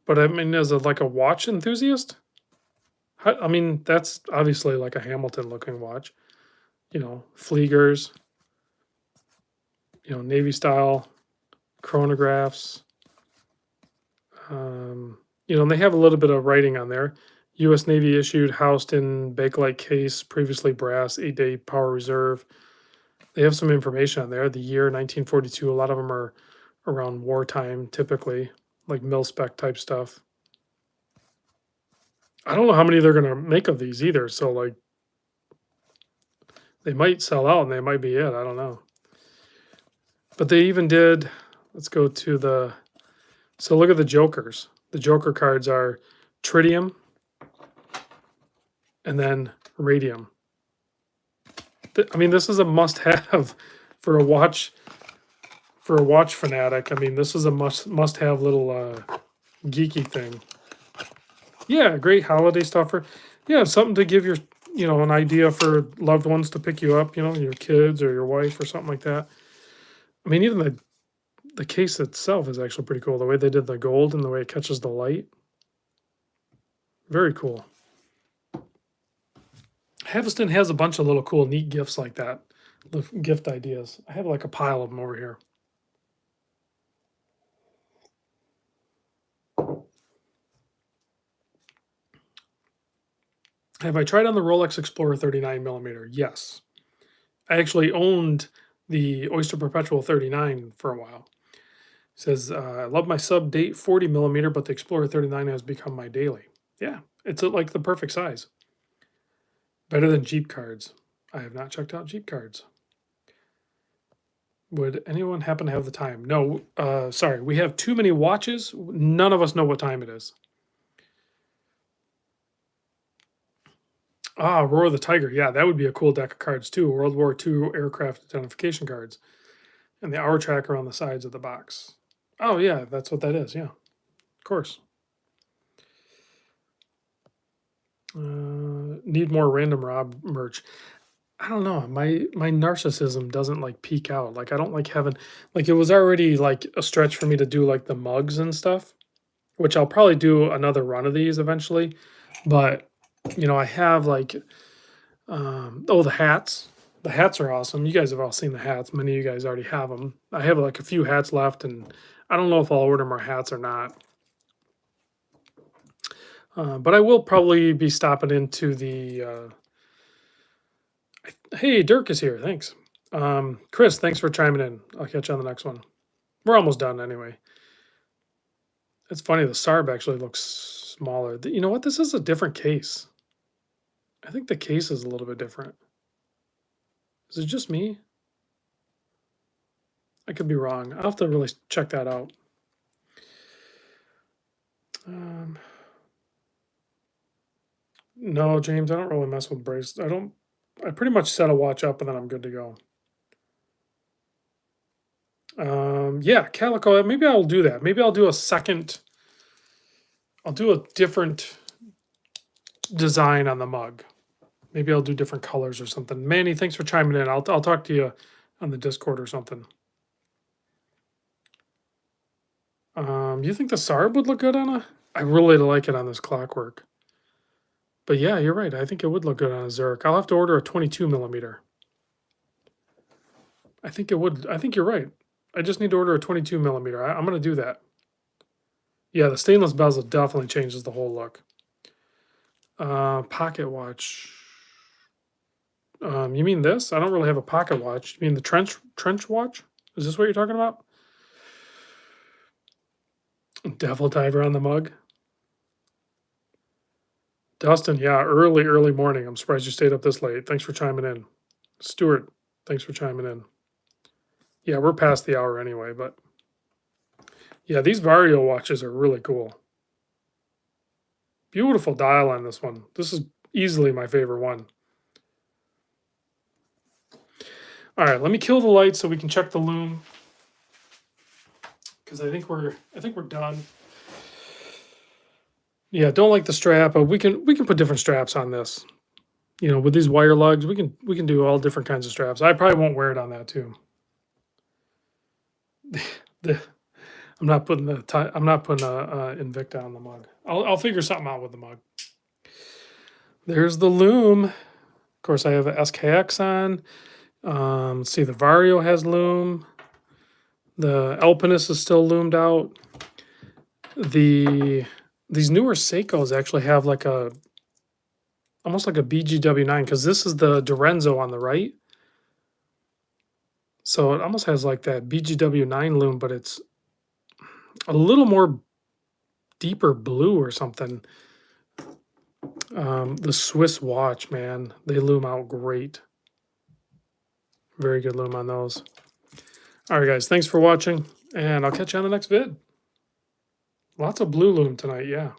But I mean, as like a watch enthusiast, I mean, that's obviously like a Hamilton-looking watch. You know, Fliegers, you know, Navy style, chronographs. You know, and they have a little bit of writing on there. U.S. Navy issued, housed in Bakelite case, previously brass, 8-day power reserve. They have some information on there. The year 1942. A lot of them are around wartime, typically, like mil-spec type stuff. I don't know how many they're going to make of these either. So, like, they might sell out and they might be it. I don't know. But they even did, let's go to the, so look at the Jokers. The Joker cards are tritium and then radium. I mean, this is a must-have for a watch fanatic. I mean, this is a must-have little geeky thing. Yeah, great holiday stuffer. Yeah, something to give your, you know, an idea for loved ones to pick you up, you know, your kids or your wife or something like that. I mean, even the case itself is actually pretty cool. The way they did the gold and the way it catches the light. Very cool. Haveston has a bunch of little cool, neat gifts like that. Gift ideas. I have like a pile of them over here. Have I tried on the Rolex Explorer 39mm? Yes. I actually owned the Oyster Perpetual 39 for a while. It says, I love my sub-date 40mm, but the Explorer 39 has become my daily. Yeah, it's like the perfect size. Better than Jeep cards. I have not checked out Jeep cards. Would anyone happen to have the time? No, sorry. We have too many watches. None of us know what time it is. Ah, Roar of the Tiger. Yeah, that would be a cool deck of cards too. World War II aircraft identification cards. And the hour tracker on the sides of the box. Oh, yeah, that's what that is. Yeah, of course. Need more Random Rob merch. I don't know. My narcissism doesn't like peak out. Like I don't like having like it was already like a stretch for me to do like the mugs and stuff, which I'll probably do another run of these eventually. But you know, I have like oh, the hats. The hats are awesome. You guys have all seen the hats. Many of you guys already have them. I have like a few hats left, and I don't know if I'll order more hats or not. But I will probably be stopping into the. Hey, Dirk is here. Thanks. Chris, thanks for chiming in. I'll catch you on the next one. We're almost done anyway. It's funny. The Sarb actually looks smaller. You know what? This is a different case. I think the case is a little bit different. Is it just me? I could be wrong. I'll have to really check that out. No, James, I don't really mess with bracelets. I pretty much set a watch up and then I'm good to go. Yeah, calico. Maybe I'll do that. Maybe I'll do a second. I'll do a different design on the mug. Maybe I'll do different colors or something. Manny, thanks for chiming in. I'll talk to you on the Discord or something. You think the Sarb would look good on a? I really like it on this clockwork. But yeah, you're right. I think it would look good on a Zurich. I'll have to order a 22mm. I think it would. I think you're right. I just need to order a 22mm. I'm going to do that. Yeah, the stainless bezel definitely changes the whole look. Pocket watch. You mean this? I don't really have a pocket watch. You mean the trench watch? Is this what you're talking about? Devil diver on the mug. Dustin, yeah, early morning. I'm surprised you stayed up this late. Thanks for chiming in. Stuart, thanks for chiming in. Yeah, we're past the hour anyway, but Yeah, these Vario watches are really cool. Beautiful dial on this one. This is easily my favorite one. All right, let me kill the lights so we can check the loom, because I think we're done. Yeah, don't like the strap, but we can put different straps on this. You know, with these wire lugs, we can do all different kinds of straps. I probably won't wear it on that too. The I'm not putting a Invicta on the mug. I'll figure something out with the mug. There's the loom. Of course, I have a SKX on. Let's see, the Vario has loom. The Alpinist is still loomed out. These newer Seikos actually have like almost like a BGW9, because this is the Direnzo on the right. So it almost has like that BGW9 loom, but it's a little more deeper blue or something. The Swiss watch, man, they loom out great. Very good loom on those. All right, guys, thanks for watching, and I'll catch you on the next vid. Lots of blue loom tonight, yeah.